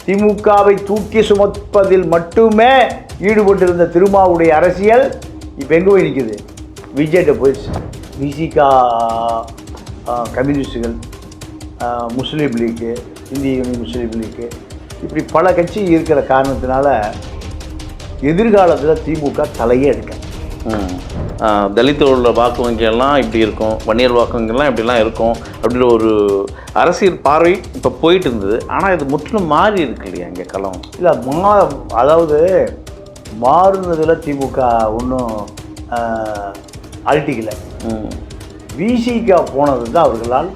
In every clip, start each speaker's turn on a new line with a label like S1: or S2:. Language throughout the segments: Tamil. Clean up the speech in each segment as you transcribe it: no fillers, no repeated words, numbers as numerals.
S1: திமுகவை தூக்கி சுமப்பதில் மட்டுமே ஈடுபட்டிருந்த திருமாவுடைய அரசியல் இப்போ எங்கே போய் நிற்குது? விஜய்கிட்ட போயிடுச்சு. விசிகா, கம்யூனிஸ்டுகள், முஸ்லீம் லீக்கு, இந்திய யூனியன் முஸ்லீம் லீக்கு, இப்படி பல கட்சி இருக்கிற காரணத்தினால எதிர்காலத்தில் திமுக தலையே எடுக்க.
S2: தலித்தோட வாக்கு வங்கியெல்லாம் இப்படி இருக்கும், வன்னியர் வாக்கு வங்கியெல்லாம் இப்படிலாம் இருக்கும் அப்படின்ற ஒரு அரசியல் பார்வை இப்போ போயிட்டு இருந்தது. ஆனால் இது முற்றிலும் மாறி இருக்கு இல்லையா இங்கே களம்?
S1: இல்லை, அதாவது மாறுனதில் திமுக ஒன்றும் அழட்டிக்கலை. விசிகா போனது தான் அவர்களால்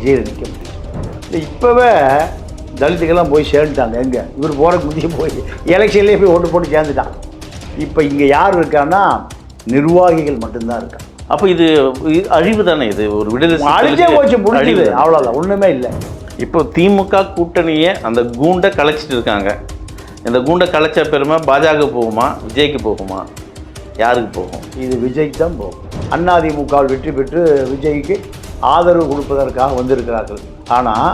S1: ஜீரணிக்க முடியும். இல்லை, இப்போவே தலித்துக்கெல்லாம் போய் சேர்ந்துட்டாங்க. எங்கே இவர் போகிறக்கு முந்தைய போய் எலெக்ஷன்லேயே போய் ஓட்டு போட்டு சேர்ந்துட்டான். இப்போ இங்கே யார் இருக்கான்னா நிர்வாகிகள் மட்டும்தான் இருக்காங்க.
S2: அப்போ இது அழிவு தானே? இது ஒரு விடுதலை
S1: அழிஞ்சே போச்சு, முடிஞ்சது, அவ்வளோதான், ஒன்றுமே இல்லை.
S2: இப்போ திமுக கூட்டணியை அந்த கூண்டை கலைச்சிட்டு இருக்காங்க. இந்த கூண்டை கலைச்ச பெருமை பாஜக போகுமா, விஜய்க்கு போகுமா, யாருக்கு போகும்?
S1: இது விஜய்க்கு தான் போகும். அதிமுகவில் வெற்றி பெற்று விஜய்க்கு ஆதரவு கொடுப்பதற்காக வந்திருக்கிறார்கள். ஆனால்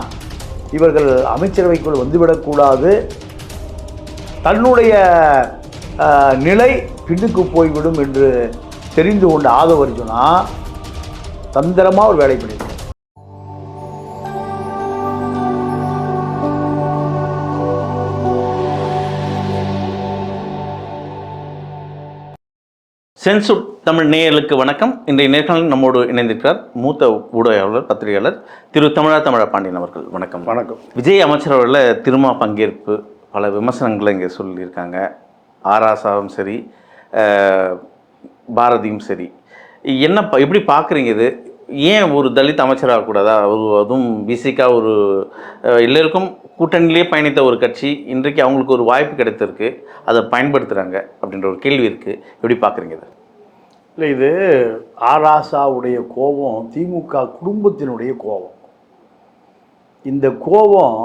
S1: இவர்கள் அமைச்சரவைக்குள் வந்துவிடக்கூடாது, தன்னுடைய நிலை பின்னுக்கு போய்விடும் என்று தெரிந்து கொண்ட ஆதவ அர்ஜுனா தந்திரமாக ஒரு வேலை பண்ணியிருக்கார்.
S2: சென்சூர் தமிழ் நேயர்களுக்கு வணக்கம். இன்றைய நேர்காணலில் நம்மோடு இணைந்திருக்கிறார் மூத்த ஊடகவாளர், பத்திரிகையாளர் திரு தமிழா பாண்டியன் அவர்கள். வணக்கம்.
S1: வணக்கம்.
S2: விஜய் அமைச்சரவையில் திருமா பங்கேற்பு பல விமர்சனங்களை இங்கே சொல்லியிருக்காங்க. ஆராசாவும் சரி, பாரதியும் சரி, என்ன எப்படி பார்க்குறீங்க? இது ஏன் ஒரு தலித் அமைச்சராகக்கூடாதா? அதுவும் பிசிகா ஒரு எல்லோருக்கும் கூட்டணியிலே பயணித்த ஒரு கட்சி, இன்றைக்கு அவங்களுக்கு ஒரு வாய்ப்பு கிடைத்திருக்கு, அதை பயன்படுத்துகிறாங்க அப்படின்ற ஒரு கேள்வி இருக்குது. எப்படி பார்க்குறீங்க இது?
S1: இல்லை, இது ஆராசாவுடைய கோபம் திமுக குடும்பத்தினுடைய கோபம். இந்த கோபம்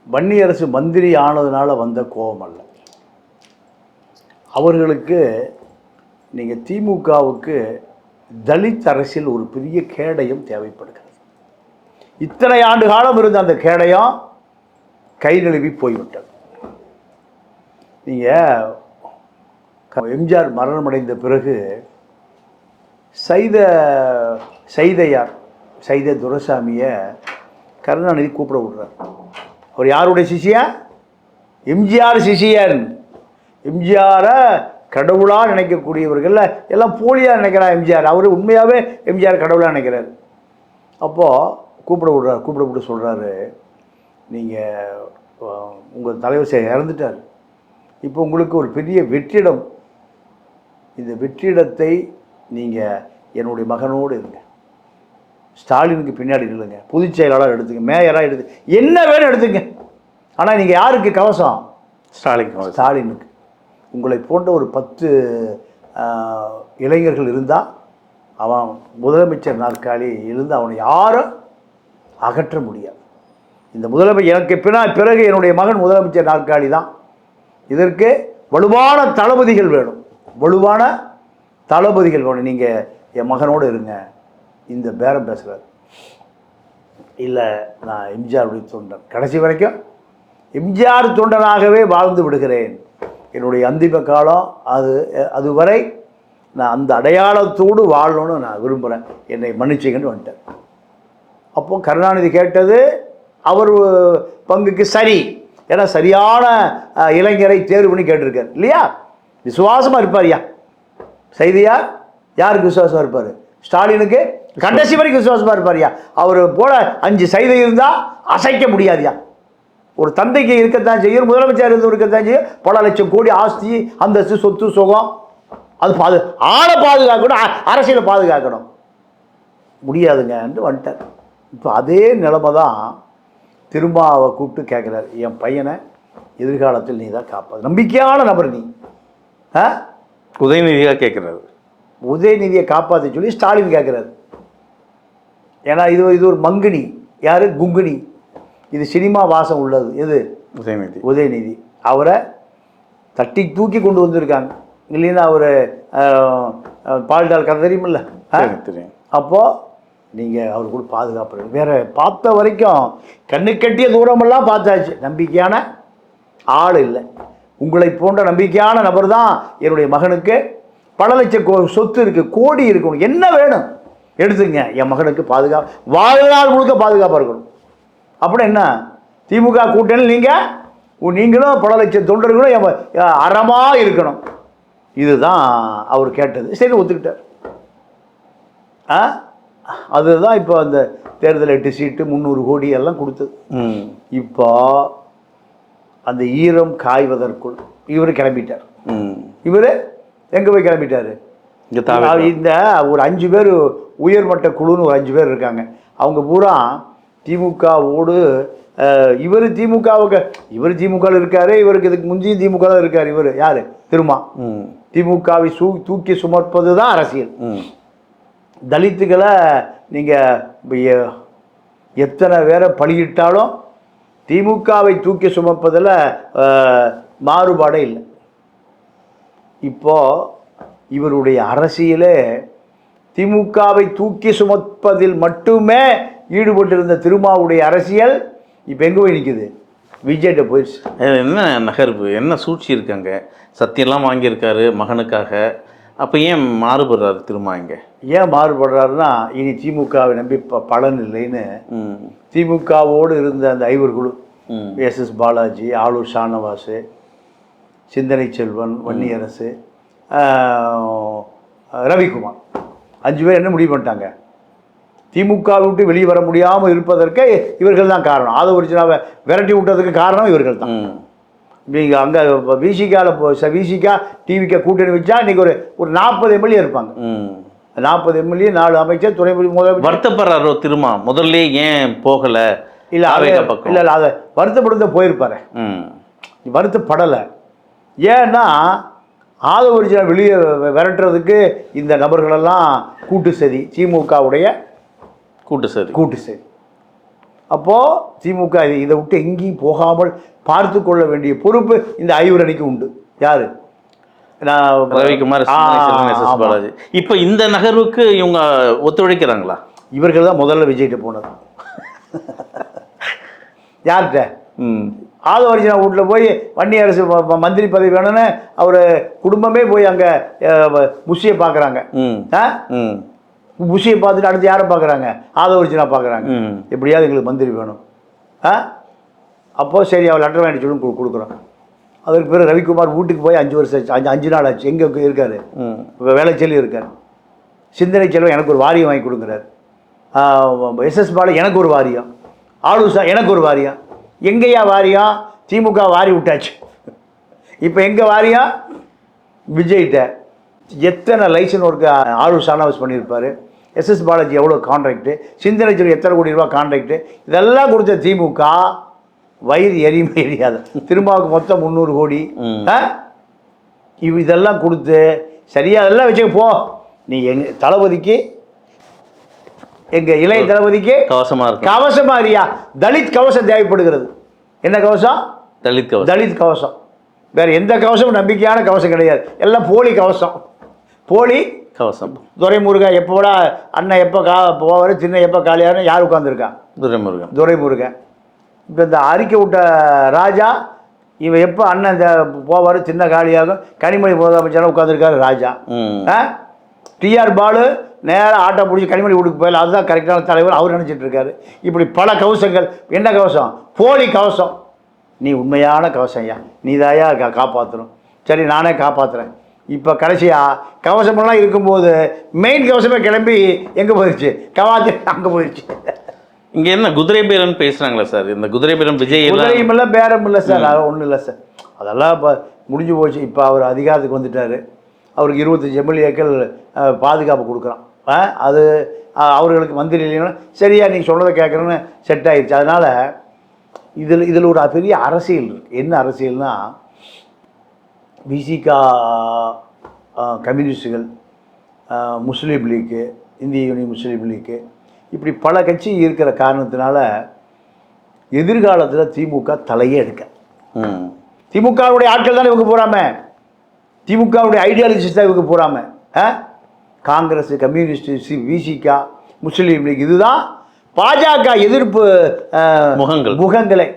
S1: வன்னியரசு மந்திரி ஆனதுனால வந்த கோபம் அல்ல. அவர்களுக்கு நீங்கள் திமுகவுக்கு தலித் அரசியல் ஒரு பெரிய கேடயம் தேவைப்படுகிறது. இத்தனை ஆண்டு காலம் இருந்த அந்த கேடயம் கை நழுவி போய்விட்டது. நீங்கள் எம்ஜிஆர் மரணமடைந்த பிறகு சைத துரைசாமியை கருணாநிதி கூப்பிட விடுறார். அவர் யாருடைய சிஷியா? எம்ஜிஆர் சிஷியன். எம்ஜிஆரை கடவுளாக நினைக்கக்கூடியவர்கள் எல்லாம் போலியாக நினைக்கிறார் எம்ஜிஆர். அவர் உண்மையாகவே எம்ஜிஆர் கடவுளாக நினைக்கிறார். அப்போது கூப்பிட விட்டு சொல்கிறாரு, நீங்கள் உங்கள் தலைவர் இறந்துட்டார், இப்போ உங்களுக்கு ஒரு பெரிய வெற்றிடம், இந்த வெற்றிடத்தை நீங்கள் என்னுடைய மகனோடு இருங்க, ஸ்டாலினுக்கு பின்னாடி நில்லுங்க, பொதுச் செயலாளர் எடுத்துங்க, மேயராக எடுத்து என்ன வேணும் எடுத்துங்க, ஆனால் நீங்கள் யாருக்கு கவசம்? ஸ்டாலினுக்கு. உங்களை போன்ற ஒரு 10 இளைஞர்கள் இருந்தால் அவன் முதலமைச்சர் நாற்காலி இருந்து அவனை யாரும் அகற்ற முடியாது. இந்த முதலமைச்சர் எனக்கு பிறகு என்னுடைய மகன் முதலமைச்சர் நாற்காலி தான். இதற்கு வலுவான தளபதிகள் வேணும், வலுவான தளபதிகள் வேணும். நீங்கள் என் மகனோடு இருங்க. இந்த பேரம் பேசுகிறார். இல்லை, நான் எம்ஜிஆருடைய தொண்டன், கடைசி வரைக்கும் எம்ஜிஆர் தொண்டனாகவே வாழ்ந்து விடுகிறேன், என்னுடைய அந்திம காலம் அதுவரை நான் அந்த அடையாளத்தோடு வாழணும்னு நான் விரும்புகிறேன், என்னை மன்னிச்சிங்கன்னு வந்துட்டேன். அப்போது கருணாநிதி கேட்டது அவர் பங்குக்கு சரி, ஏன்னா சரியான இளைஞரை தேர்வு பண்ணி கேட்டிருக்கார் இல்லையா? விசுவாசமாக இருப்பார்யா சைதையார். யாருக்கு விசுவாசமாக இருப்பார்? ஸ்டாலினுக்கு கடைசி வரைக்கும் விசுவாசமாக இருப்பார்யா. அவர் போல 5 சைதை இருந்தால் அசைக்க முடியாதுயா. ஒரு தந்தைக்கு இருக்கத்தான் செய்யும், முதலமைச்சர் இருந்து இருக்கத்தான் செய்யும். பல லட்சம் கோடி ஆஸ்தி, அந்தஸ்து, சொத்து, சுகம், அது ஆளை பாதுகாக்கணும், அரசியலை பாதுகாக்கணும், முடியாதுங்கன்ட்டு வந்துட்டார். இப்போ அதே நிலைமை தான் திருமாவை கூப்பிட்டு கேட்குறாரு, என் பையனை எதிர்காலத்தில் நீ தான் காப்பாது, நம்பிக்கையான நபர் நீ.
S2: உதயநிதியாக கேட்குறாரு,
S1: உதயநிதியை காப்பாற்றி சொல்லி ஸ்டாலின் கேட்குறாரு. ஏன்னா இது ஒரு மங்குனி, யார்? குங்குனி. இது சினிமா வாசம் உள்ளது. எது? உதயநிதி. அவரை தட்டி தூக்கி கொண்டு வந்திருக்காங்க இல்லைன்னா அவர் பால்டால் கதை தெரியுமில்ல?
S2: தெரியும்.
S1: அப்போது நீங்கள் அவர் கூட பாதுகாப்பு வேறு பார்த்த வரைக்கும் கண்ணு கட்டிய தூரமெல்லாம் பார்த்தாச்சு, நம்பிக்கையான ஆள் இல்லை. உங்களை போன்ற நம்பிக்கையான நபர் தான் என்னுடைய மகனுக்கு பல லட்சம் சொத்து இருக்குது, கோடி இருக்கணும், என்ன வேணும் எடுத்துங்க, என் மகனுக்கு பாதுகாப்பு வாழ்நாள் முழுக்க பாதுகாப்பாக இருக்கணும். அப்புறம் என்ன, திமுக கூட்டணியில் நீங்களும் பல லட்சம் தொண்டர்களும் அறமாக இருக்கணும், இதுதான் அவர் கேட்டது. சரி, ஒத்துக்கிட்டார். அதுதான் இப்போ அந்த தேர்தல் 8 சீட்டு 300 கோடி எல்லாம் கொடுத்தது. இப்போ அந்த ஈரம் காய்வதற்குள் இவர் கிளம்பிட்டார். இவர் எங்கே போய் கிளம்பிட்டார்? இந்த ஒரு 5 பேர் உயர்மட்ட குழுன்னு ஒரு 5 பேர் இருக்காங்க. அவங்க பூரா திமுகவோடு இவர் திமுகவில் இருக்காரு. இவருக்கு இதுக்கு முந்தைய திமுகவில் இருக்கார். இவர் யார்? திருமா. திமுகவை தூக்கி சுமப்பது தான் அரசியல். தலித்துகளை நீங்கள் எத்தனை பேரை பலியிட்டாலும் திமுகவை தூக்கி சுமப்பதில் மாறுபாடே இல்லை. இப்போது இவருடைய அரசியலே திமுகவை தூக்கி சுமப்பதில் மட்டுமே ஈடுபட்டிருந்த திருமாவுடைய அரசியல் இப்போ எங்கே போய் நிற்குது? விஜய்கிட்ட போயிடுச்சு.
S2: என்ன நகர்வு, என்ன சூழ்ச்சி இருக்காங்க? சத்தியெல்லாம் வாங்கியிருக்காரு மகனுக்காக. அப்போ ஏன் மாறுபடுறாரு திருமா? இங்கே
S1: ஏன் மாறுபடுறாருன்னா, இனி திமுகவை நம்பி பலன் இல்லைன்னு திமுகவோடு இருந்த அந்த 5 குழு, எஸ்.எஸ். பாலாஜி, ஆளூர் ஷானவாஸ், சிந்தனை செல்வன், வன்னியரசு, ரவிக்குமார், 5 பேர் என்ன முடிவு பண்ணிட்டாங்க? திமுக விட்டு வெளியே வர முடியாமல் இருப்பதற்கு இவர்கள் தான் காரணம். ஆதவ ஒரிஜினாவை விரட்டி விட்டதுக்கு காரணம் இவர்கள் தான். நீங்கள் அங்கே விசிகா டிவிக்கு கூட்டணி வச்சா இன்றைக்கி ஒரு 40 எம்எல்ஏ இருப்பாங்க. 40 எம்எல்ஏ, 4 அமைச்சர், துணை முதலமைச்சர்.
S2: வருத்தப்படுறாரோ திருமா? முதல்ல ஏன் போகலை?
S1: இல்லை அதை வருத்தப்படுத்த போயிருப்பாரு. வருத்தப்படலை. ஏன்னா ஆதவ ஒரிஜினா வெளியே விரட்டுறதுக்கு இந்த நபர்களெல்லாம் கூட்டு சதி, திமுகவுடைய கூட்டு சதி. அப்போது திமுக இதை விட்டு எங்கேயும் போகாமல் பார்த்து கொள்ள வேண்டிய பொறுப்பு இந்த 5 அணிக்கு உண்டு. யார்?
S2: ரவிக்குமார், பாலாஜி. இப்போ இந்த நகர்வுக்கு இவங்க ஒத்துழைக்கிறாங்களா?
S1: இவர்கள் தான் முதல்ல விஜய்கிட்ட போனது. யார்கிட்ட? ஆதவ ஒரிஜினா வீட்டில் போய் வன்னியரசு மந்திரி பதவி வேணும்னு அவர் குடும்பமே போய் அங்கே புஷியை பார்க்குறாங்க. புஷியை பார்த்துட்டு அடுத்து யாரை பார்க்குறாங்க? ஆதவ ஒரிஜினா பார்க்குறாங்க. எப்படியாவது எங்களுக்கு மந்திரி வேணும். அப்போது சரி, அவர் லெட்டர் வாங்கிட்டு சொல்லி கொடுக்குறோம். அதற்கு பிறகு ரவிக்குமார் வீட்டுக்கு போய் 5 வருஷம் ஆச்சு, 5 நாள் ஆச்சு. எங்கே இருக்கார்? இப்போ வேலைச்சேரி இருக்கார். சிந்தனை செல்வம் எனக்கு ஒரு வாரியம் வாங்கி கொடுக்குறாரு. எஸ்.எஸ். பாலா எனக்கு ஒரு வாரியம், ஆளுசா எனக்கு ஒரு வாரியம். எங்கேயா வாரியம்? திமுக வாரி விட்டாச்சு. இப்போ எங்கே வாரியம்? விஜய்கிட்ட. எத்தனை லைசன் ஒர்க்கு ஆளூர் ஷானவாஸ் பண்ணியிருப்பார். எஸ்.எஸ். பாலாஜி எவ்வளோ கான்ட்ராக்டு, சிந்தனை செல்வம் எத்தனை கோடி ரூபா கான்ட்ராக்டு, இதெல்லாம் கொடுத்த திமுக வயிறு எரியுமே எரியாது. திருமாவுக்கு மொத்தம் 300 கோடி. இதெல்லாம் கொடுத்து சரியாக அதெல்லாம் வச்சுக்க போ. நீ எங்கள் தளபதிக்கு, எங்கள் இளைய தளபதிக்கு கவசமா இருக்கியா? தலித் கவசம் தேவைப்படுகிறது. என்ன கவசம்? தலித் கவசம். வேறு எந்த கவசமும் நம்பிக்கையான கவசம் கிடையாது. எல்லாம் போலி கவசம். துரைமுருகா எப்போடா அண்ணன் எப்போ போவார், சின்ன எப்போ காலியாருன்னு யார் உட்காந்துருக்கா? துரைமுருகன். இப்போ இந்த அறிக்கை விட்ட ராஜா, இவன் எப்போ அண்ணன் இந்த போவார், சின்ன காலியாகும், கனிமொழி முதலமைச்சராக உட்காந்துருக்காரு ராஜா. டிஆர் பாலு நேராக ஆட்டோ பிடிச்சி கனிமொழி வீட்டுக்கு போயிடல, அதுதான் கரெக்டான தலைவர் அவர் நினச்சிட்டு இருக்காரு. இப்படி பல கவசங்கள். என்ன கவசம்? போலி கவசம். நீ உண்மையான கவசம் ஐயா, நீ தாயா காப்பாற்றணும். சரி, நானே காப்பாற்றுறேன். இப்போ கடைசியாக கவசமெல்லாம் இருக்கும்போது மெயின் கவசமே கிளம்பி எங்கே போயிடுச்சு? கவாச்சி அங்கே போயிடுச்சு.
S2: இங்கே என்ன குதிரை பேரம் பேசுகிறாங்களா சார்? இந்த குதிரை பேரம் விஜய்
S1: குதிரையுமெல்லாம் பேரம் இல்லை சார், அது ஒன்றும் இல்லை சார். அதெல்லாம் இப்போ முடிஞ்சு போச்சு. இப்போ அவர் அதிகாரத்துக்கு வந்துட்டார். அவருக்கு 25 எம்எல்ஏக்கள் பாதுகாப்பு கொடுக்குறான். அது அவர்களுக்கு மந்திரி இல்லைன்னா சரியா நீங்கள் சொல்கிறத கேட்குறேன்னு செட் ஆகிடுச்சு. அதனால் இதில் ஒரு பெரிய அரசியல் இருக்குது. என்ன அரசியல்னா, விசிகா, கம்யூனிஸ்டுகள், முஸ்லீம் லீக்கு, இந்திய யூனியன் முஸ்லீம் லீக்கு, இப்படி பல கட்சி இருக்கிற காரணத்தினால எதிர்காலத்தில் திமுக தலையே எடுக்க. திமுகவுடைய ஆட்கள் தானே இவங்க போகிறாம, திமுகவுடைய ஐடியாலஜிஸ் தான் இவங்க போகிறாம. காங்கிரஸ், கம்யூனிஸ்ட்டு, விசிகா, முஸ்லீம் லீக், இதுதான் பாஜக எதிர்ப்பு முகங்களே.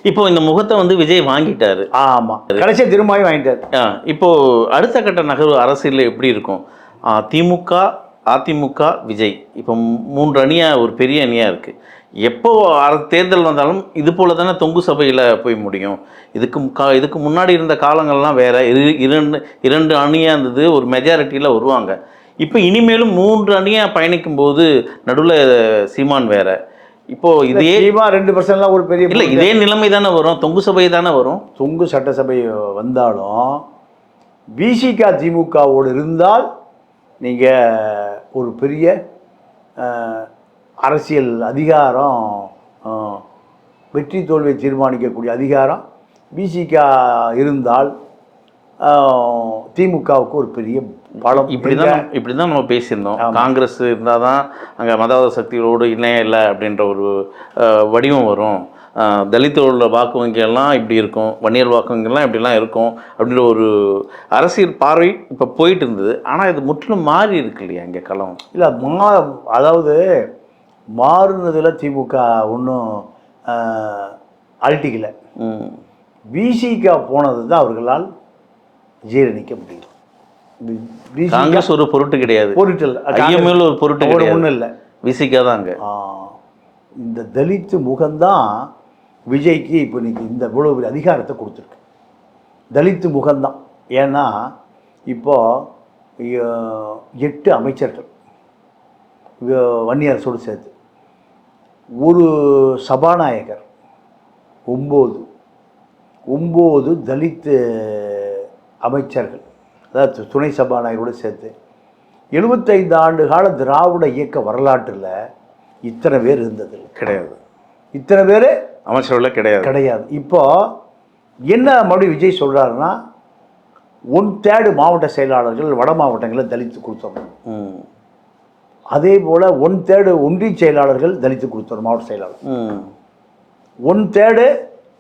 S2: இப்போ இந்த முகத்தை வந்து விஜய் வாங்கிட்டாரு.
S1: ஆமாம், கடைசியாக திரும்பவும் வாங்கிட்டாரு.
S2: இப்போ அடுத்த கட்ட நகர்வு அரசியலில் எப்படி இருக்கும்? திமுக, அதிமுக, விஜய் இப்போ 3 அணியாக ஒரு பெரிய அணியாக இருக்குது. எப்போ தேர்தல் வந்தாலும் இது போல தானே தொங்கு சபையில் போய் முடியும். இதுக்கு முன்னாடி இருந்த காலங்கள்லாம் வேறு, இரண்டு அணியாக இருந்தது, ஒரு மெஜாரிட்டியில் வருவாங்க. இப்போ இனிமேலும் 3 அணியாக பயணிக்கும் போது நடுவில் சீமான் வேற. இப்போ இதே
S1: 2% ஒரு பெரிய
S2: இல்லை, இதே நிலைமை தானே வரும், தொங்கு சபை தானே வரும்.
S1: தொங்கு சட்டசபை வந்தாலும் விசிக திமுகவோடு இருந்தால் நீங்கள் ஒரு பெரிய அரசியல் அதிகாரம், வெற்றி தோல்வியை தீர்மானிக்கக்கூடிய அதிகாரம் விசிக இருந்தால் திமுகவுக்கு ஒரு பெரிய பலம்.
S2: இப்படி தான் நம்ம பேசியிருந்தோம். காங்கிரஸ் இருந்தால் தான் அங்கே மதவாத சக்திகளோடு இணையம் இல்லை அப்படின்ற ஒரு வடிவம் வரும். தலித்தோட வாக்கு வங்கியெல்லாம் இப்படி இருக்கும், வன்னியர் வாக்கு வங்கியெல்லாம் இப்படிலாம் இருக்கும் அப்படின்ற ஒரு அரசியல் பார்வை இப்போ போயிட்டு இருந்தது. ஆனால் இது முற்றிலும் மாறி இருக்கு இல்லையா இங்கே களம்?
S1: இல்லை, அதாவது மாறுனதில் திமுக ஒன்றும் அழட்டிக்கலை. விசிக போனது தான் அவர்களால் ஜீரணிக்க முடியும்.
S2: காங்கிரஸ் ஒரு பொருட்டு கிடையாது, ஐஎம்எல் ஒரு பொருட்டு கிடையாது,
S1: ஒன்றும் இல்லை,
S2: விசிக தாங்க.
S1: இந்த தலித்து முகம்தான் விஜய்க்கு இப்போ இன்னைக்கு இந்த இவ்வளோ பெரிய அதிகாரத்தை கொடுத்துருக்கு. தலித்து முகம்தான். ஏன்னா இப்போது 8 அமைச்சர்கள் வன்னியர் அரசோடு சேர்த்து, ஒரு சபாநாயகர், 9 தலித்து அமைச்சர்கள், அதாவது துணை சபாநாயகரோடு சேர்த்து 75 ஆண்டு கால திராவிட இயக்க வரலாற்றில் இத்தனை பேர் இருந்தது
S2: கிடையாது.
S1: இத்தனை பேர்
S2: அமைச்சர்கள்
S1: கிடையாது. இப்போ என்ன மறுபடியும் விஜய் சொல்கிறாருன்னா, 1/3 மாவட்ட செயலாளர்கள் வட மாவட்டங்களில் தலித்து கொடுத்தோம். அதே போல் 1/3 ஒன்றிய செயலாளர்கள் தலித்து கொடுத்தோம், மாவட்ட செயலாளர். 1/3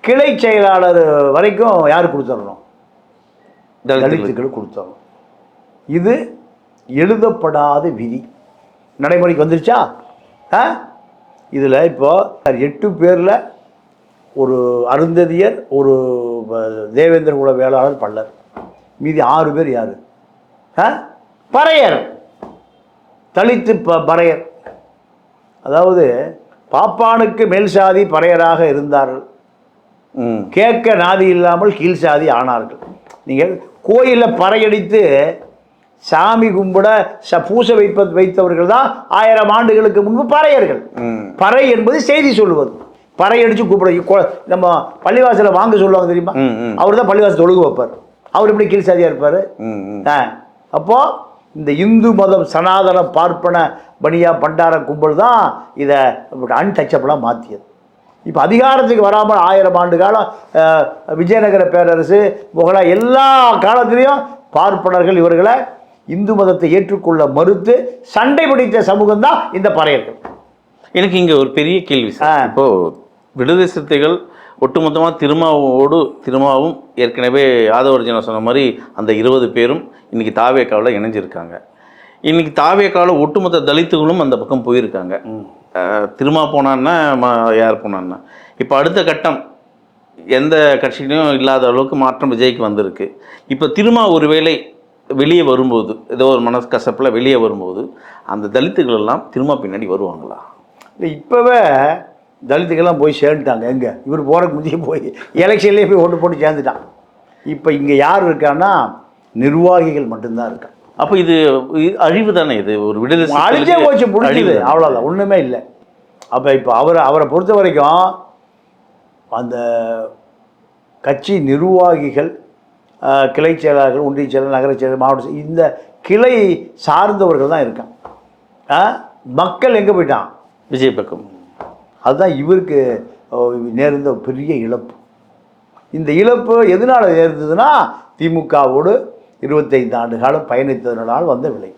S1: கிளை செயலாளர் வரைக்கும் யார் கொடுத்துடணும்? தலித்துக்கள் கொடுத்தோம். இது எழுதப்படாத விதி நடைமுறைக்கு வந்துருச்சா? இதில் இப்போ 8 பேரில் ஒரு அருந்ததியர், ஒரு தேவேந்திர குல வேளாளர், பல்லர், மீதி 6 பேர் யார்? பறையர், தலித்து பறையர். அதாவது பாப்பானுக்கு மேல் சாதி பறையராக இருந்தார்கள், கேட்க நாதி இல்லாமல் கீழ் சாதி ஆனார்கள். நீங்கள் கோயிலில் பறையடித்து சாமி கும்பிட பூசை வைத்தவர்கள் தான் 1000 ஆண்டுகளுக்கு முன்பு பறையர்கள். பறை என்பது செய்தி சொல்லுவது. பறை அடித்து கூப்பிட நம்ம பள்ளிவாசலில் வாங்க சொல்லுவாங்க தெரியுமா? அவர் தான் பள்ளிவாசல் தொழுகு வைப்பார். அவர் எப்படி கீழ் சாதியாக இருப்பார்? அப்போது இந்த இந்து மதம் சனாதன பார்ப்பன பனியா பண்டார கும்பல் தான் இதை அன்டச்சபிளாக மாற்றியது. இப்போ அதிகாரத்துக்கு வராமல் 1000 ஆண்டு காலம் விஜயநகர பேரரசு, முகலா, எல்லா காலத்திலையும் பார்ப்பனர்கள் இவர்களை இந்து மதத்தை ஏற்றுக்கொள்ள மறுத்து சண்டை பிடித்த சமூகம் தான் இந்த பறையர்கள்.
S2: எனக்கு இங்கே ஒரு பெரிய கேள்வி சார். இப்போது விடுதலை சிறுத்தைகள் ஒட்டுமொத்தமாக திருமாவும் ஏற்கனவே ஆதவர்ஜனா சொன்ன மாதிரி அந்த 20 பேரும் இன்றைக்கி தாவேக்காவில் இணைஞ்சிருக்காங்க. இன்றைக்கி தாவேக்காவில் ஒட்டுமொத்த தலித்துகளும் அந்த பக்கம் போயிருக்காங்க. திருமா போனான்னா யார் போனான்னா, இப்போ அடுத்த கட்டம் எந்த கட்சியிலையும் இல்லாத அளவுக்கு மாற்றம் விஜய்க்கு வந்திருக்கு. இப்போ திருமா ஒருவேளை வெளியே வரும்போது, ஏதோ ஒரு மனக்கசப்பில் வெளியே வரும்போது அந்த தலித்துகள் எல்லாம் திரும்ப பின்னாடி வருவாங்களா?
S1: இல்லை, இப்போவே தலித்துக்கெல்லாம் போய் சேர்ந்துட்டாங்க. எங்கே இவர் போகிறக்கு முந்தைய போய் எலெக்ஷன்லேயே போய் ஓட்டு போட்டு சேர்ந்துட்டான். இப்போ இங்கே யார் இருக்கான்னா நிர்வாகிகள் மட்டும்தான் இருக்கான்.
S2: அப்போ இது அழிவு தானே? இது ஒரு விடுதலை
S1: அழிஞ்சே போச்சு, முடிஞ்சது, அவ்வளோதான், ஒன்றுமே இல்லை. அப்போ இப்போ அவரை பொறுத்த வரைக்கும் அந்த கட்சி நிர்வாகிகள், கிளை செயலாளர்கள், ஒன்றிய செயலாளர், நகர செயலர், மாவட்ட, இந்த கிளை சார்ந்தவர்கள் தான் இருக்கான். மக்கள் எங்கே போயிட்டான்?
S2: விஜய் பக்கம்.
S1: அதுதான் இவருக்கு நேர்ந்த பெரிய இழப்பு. இந்த இழப்பு எதனால் நேர்ந்ததுன்னா, திமுகவோடு 25 ஆண்டு காலம் பயணித்ததனால் வந்த விலை.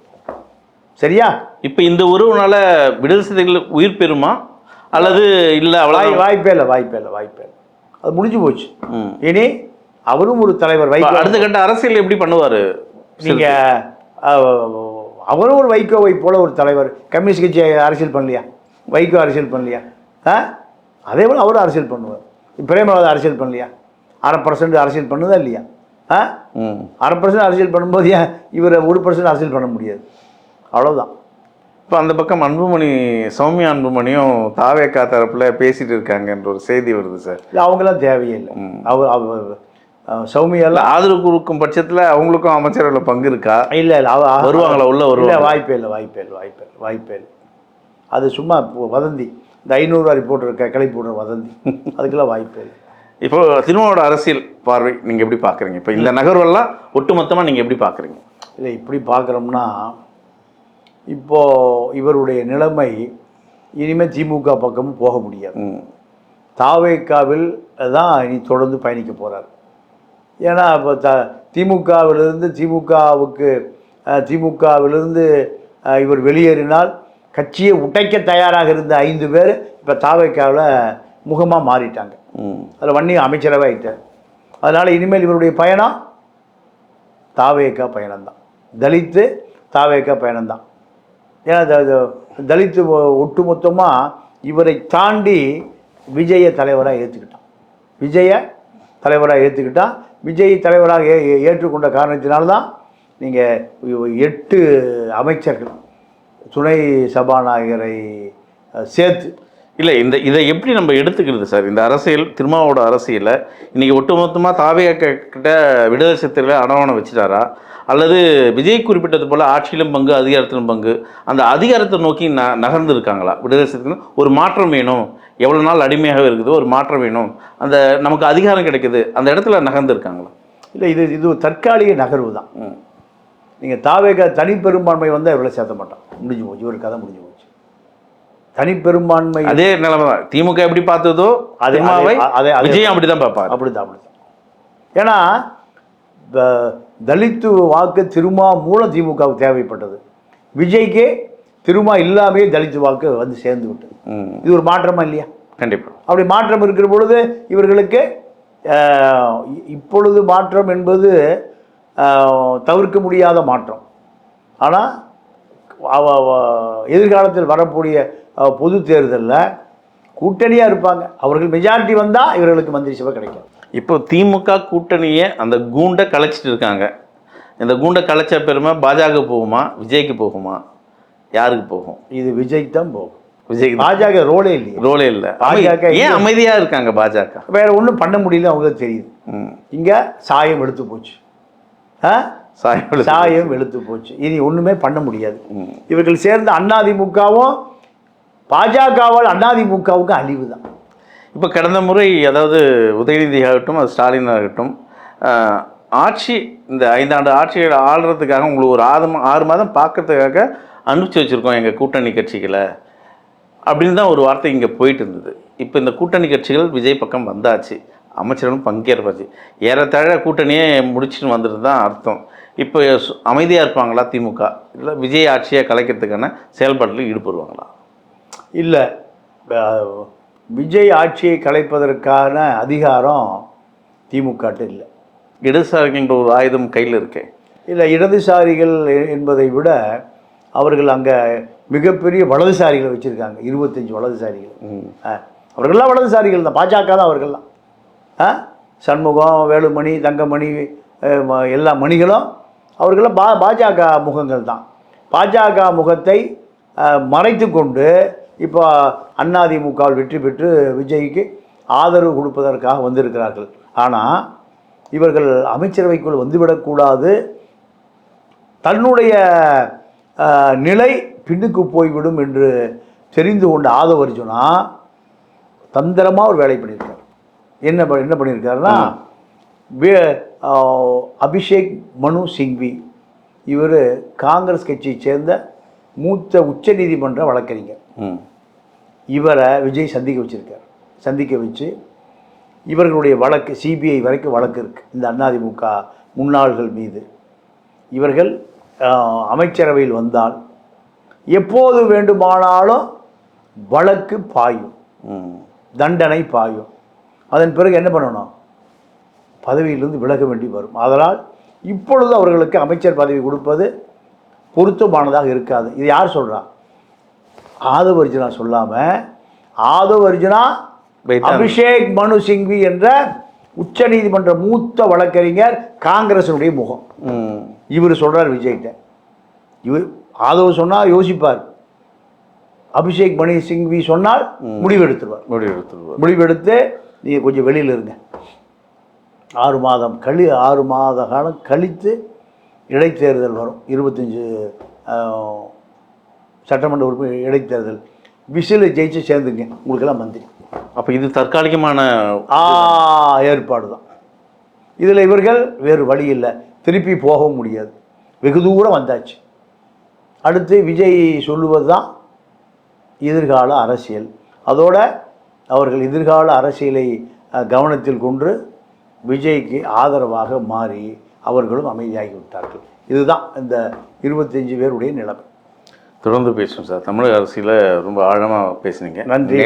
S1: சரியா?
S2: இப்போ இந்த உறவுனால விடுதலை சிறுத்தைகள் உயிர் பெறுமா அல்லது இல்லை? அவ்வளோ
S1: வாய்ப்பே இல்லை. அது முடிஞ்சு போச்சு. இனி அவரும் ஒரு தலைவர்.
S2: அடுத்த கட்ட அரசியல் எப்படி பண்ணுவார்?
S1: நீங்கள் அவரும் ஒரு வைகோவை போல ஒரு தலைவர். கம்யூனிஸ்ட் கட்சி அரசியல் பண்ணலையா? வைகோ அரசியல் பண்ணலையா? அதே போல் அவரும் அரசியல் பண்ணுவார். பிரேமலதா அரசியல் பண்ணலையா? 1/2% அரசியல் பண்ணுதா இல்லையா? 1/2% அரசியல் பண்ணும்போது ஏன் இவர் 1% அரசியல் பண்ண முடியாது? அவ்வளோதான்.
S2: இப்போ அந்த பக்கம் அன்புமணி, சௌமியா அன்புமணியும் தாவேக்கா தரப்பில் பேசிகிட்டு இருக்காங்கன்ற ஒரு செய்தி வருது சார்.
S1: இல்லை, அவங்களாம் தேவையே இல்லை. அவர் சௌமியாலாம்
S2: ஆதரவு கொடுக்கும் பட்சத்தில் அவங்களுக்கும் அமைச்சரவையில் பங்கு இருக்கா?
S1: இல்லை இல்லை,
S2: வருவாங்களா? உள்ள
S1: இல்லை, வாய்ப்பே இல்லை. அது சும்மா வதந்தி. இந்த 500 ரூபா ரிப்போர்ட் கிளப்பி விடுற வதந்தி. அதுக்கெல்லாம் வாய்ப்பே இல்லை.
S2: இப்போ திருமாவோட அரசியல் பார்வை நீங்கள் எப்படி பார்க்குறீங்க? இப்போ இந்த நகர்வெல்லாம் ஒட்டுமொத்தமாக நீங்கள் எப்படி பார்க்குறீங்க?
S1: இல்லை, இப்படி பார்க்குறோம்னா இப்போது இவருடைய நிலைமை இனிமேல் திமுக பக்கமும் போக முடியாது. தாவேக்காவில் தான் இனி தொடர்ந்து பயணிக்க போகிறார். ஏன்னா இப்போ திமுகவிலிருந்து இவர் வெளியேறினால் கட்சியை உடைக்க தயாராக இருந்த 5 பேர் இப்போ தாவேக்காவில் முகமாக மாறிட்டாங்க. அதில் வன்னி அமைச்சரவே ஆகிட்டார். அதனால் இனிமேல் இவருடைய பயணம் தாவேக்கா பயணம்தான். தலித்து தாவேக்கா பயணம்தான். ஏன்னா தலித்து ஒட்டுமொத்தமாக இவரை தாண்டி விஜயை தலைவராக ஏற்றுக்கிட்டான். விஜய் தலைவராக ஏற்றுக்கொண்ட காரணத்தினால்தான் நீங்கள் 8 அமைச்சர்கள் துணை சபாநாயகரை சேர்த்து
S2: இல்லை, இதை எப்படி நம்ம எடுத்துக்கிறது சார்? இந்த அரசியல், திருமாவோட அரசியலை இன்றைக்கி ஒட்டுமொத்தமாக தாவேக்கா கிட்ட விடுதலை சிறுத்தைகளை அடவானம் வச்சுட்டாரா, அல்லது விஜய் குறிப்பிட்டது போல் ஆட்சியிலும் பங்கு அதிகாரத்திலும் பங்கு, அந்த அதிகாரத்தை நோக்கி நகர்ந்து இருக்காங்களா? விடுதலை சிறுத்தைகள் ஒரு மாற்றம் வேணும், எவ்வளோ நாள் அடிமையாக இருக்குது, ஒரு மாற்றம் வேணும், அந்த நமக்கு அதிகாரம் கிடைக்குது, அந்த இடத்துல நகர்ந்து இருக்காங்களா?
S1: இல்லை, இது ஒரு தற்காலிக நகர்வு தான். நீங்கள் தாவேக்கா தனிப்பெரும்பான்மை வந்தால் இவரை சேர்த்த மாட்டான். முடிஞ்சு போச்சு, ஒரு கதை முடிஞ்சு போச்சு. தனிப்பெரும்பான்மை
S2: அதே நிலைமை தான். திமுக எப்படி பார்த்ததோ அதே விஜயம் அப்படி தான் பார்ப்பார்.
S1: அப்படிதான். ஏன்னா தலித்து வாக்கு திருமா மூலம் திமுகவுக்கு தேவைப்பட்டது. விஜய்க்கு திருமா இல்லாமே தலித்து வாக்கு வந்து சேர்ந்து விட்டது. இது ஒரு மாற்றமா இல்லையா?
S2: கண்டிப்பாக. அப்படி
S1: மாற்றம் இருக்கிற பொழுது இவர்களுக்கு இப்பொழுது மாற்றம் என்பது தவிர்க்க முடியாத மாற்றம். ஆனால் எதிர்காலத்தில் வரக்கூடிய பொது தேர்தலில் கூட்டணியாக இருப்பாங்க. அவர்கள் மெஜாரிட்டி வந்தால் இவர்களுக்கு மந்திரி சபை கிடைக்கும்.
S2: இப்போ திமுக கூட்டணியை அந்த கூண்டை கலைச்சிட்டு இருக்காங்க. இந்த கூண்டை கலைச்ச பெருமை பாஜக போகுமா, விஜய்க்கு போகுமா, யாருக்கு போகும்?
S1: இது விஜய் தான் போகும்.
S2: விஜய்.
S1: பாஜக ரோலே
S2: இல்லை. பாஜக ஏன் அமைதியாக இருக்காங்க? பாஜக
S1: வேற ஒன்றும் பண்ண முடியல, அவங்களுக்கு தெரியுது. இங்கே சாயம் வெளுத்து போச்சு. சாயம் வெளுத்து போச்சு. இனி ஒன்றுமே பண்ண முடியாது. இவர்கள் சேர்ந்த அதிமுகவும் பாஜகவால் அதிமுகவுக்கு அழிவு தான்.
S2: இப்போ கடந்த முறை, அதாவது உதயநிதி ஆகட்டும், அது ஸ்டாலின் ஆகட்டும், ஆட்சி இந்த 5 ஆண்டு ஆட்சியை ஆள்றதுக்காக உங்களுக்கு ஒரு 6 மாதம் பார்க்கறதுக்காக அனுப்பிச்சி வச்சுருக்கோம் எங்கள் கூட்டணி கட்சிகளை அப்படின்னு தான் ஒரு வார்த்தை இங்கே போயிட்டு இருந்தது. இப்போ இந்த கூட்டணி கட்சிகள் விஜய் பக்கம் வந்தாச்சு, அமைச்சர்களும் பங்கேற்பாச்சு, ஏறத்தாழ கூட்டணியே முடிச்சுட்டு வந்துட்டு தான் அர்த்தம். இப்போ அமைதியாக இருப்பாங்களா திமுக, இல்லை விஜய் ஆட்சியை கலைக்கிறதுக்கான செயல்பாட்டில் ஈடுபடுவாங்களா?
S1: இல்லை, விஜய் ஆட்சியை கலைப்பதற்கான அதிகாரம் திமுக இல்லை.
S2: இடதுசாரிகின்ற ஒரு ஆயுதம் கையில் இருக்கு.
S1: இல்லை, இடதுசாரிகள் என்பதை விட அவர்கள் அங்கே மிகப்பெரிய வலதுசாரிகளை வச்சுருக்காங்க. 25 வலதுசாரிகள். அவர்கள்லாம் வலதுசாரிகள் தான். பாஜக தான் அவர்கள்லாம். சண்முகம், வேலுமணி, தங்கமணி, எல்லா மணிகளும் அவர்களாம் பாஜக முகங்கள் தான். பாஜக முகத்தை மறைத்து கொண்டு இப்போ அதிமுகவில் வெற்றி பெற்று விஜய்க்கு ஆதரவு கொடுப்பதற்காக வந்திருக்கிறார்கள். ஆனால் இவர்கள் அமைச்சரவைக்குள் வந்துவிடக்கூடாது, தன்னுடைய நிலை பின்னுக்கு போய்விடும் என்று தெரிந்து கொண்ட ஆதவ அர்ஜுனா தந்திரமாக ஒரு வேலை பண்ணியிருக்கார். என்ன பண்ணியிருக்காருன்னா, அபிஷேக் மனு சிங்வி, இவர் காங்கிரஸ் கட்சியை சேர்ந்த மூத்த உச்ச நீதிமன்ற வழக்கறிஞர். இவரை விஜய் சந்திக்க வச்சு இவர்களுடைய வழக்கு சிபிஐ வரைக்கும் வழக்கு இருக்குது இந்த அதிமுக முன்னாள்கள் மீது. இவர்கள் அமைச்சரவையில் வந்தால் எப்போது வேண்டுமானாலும் வழக்கு பாயும், தண்டனை பாயும். அதன் பிறகு என்ன பண்ணணும்? பதவியிலிருந்து விலக வேண்டி வரும். அதனால் இப்பொழுது அவர்களுக்கு அமைச்சர் பதவி கொடுப்பது பொருத்தமானதாக இருக்காது. இது யார் சொல்கிறா? ஆதவ அர்ஜுனா சொல்லாமல் ஆதவ அர்ஜுனா அபிஷேக் மனு சிங்வி என்ற உச்சநீதிமன்ற மூத்த வழக்கறிஞர், காங்கிரஸினுடைய முகம். இவர் சொல்கிறார் விஜய்கிட்ட. இவர் ஆதவ் சொன்னால் யோசிப்பார், அபிஷேக் மணி சிங்வி சொன்னால் முடிவெடுத்துருவார். முடிவெடுத்து நீங்கள் கொஞ்சம் வெளியில் இருங்க, 6 மாத காலம் கழித்து இடைத்தேர்தல் வரும், 25 சட்டமன்ற உறுப்பினர் இடைத்தேர்தல், விசில் ஜெயிச்சு சேர்ந்துங்க, உங்களுக்கெல்லாம் மந்திரி.
S2: அப்போ இது தற்காலிகமான
S1: ஏற்பாடு தான். இதில் இவர்கள் வேறு வழி இல்லை, திருப்பி போகவும் முடியாது, வெகு தூரம் வந்தாச்சு. அடுத்து விஜய் சொல்லுவது தான் எதிர்கால அரசியல். அதோட அவர்கள் எதிர்கால அரசியலை கவனத்தில் கொண்டு விஜய்க்கு ஆதரவாக மாறி அவர்களும் அமைதியாகிவிட்டார்கள். இதுதான் இந்த 25 பேருடைய நிலைமை.
S2: தொடர்ந்து பேசுவோம் சார். தமிழக அரசியலை ரொம்ப ஆழமாக பேசுனீங்க.
S1: நன்றி.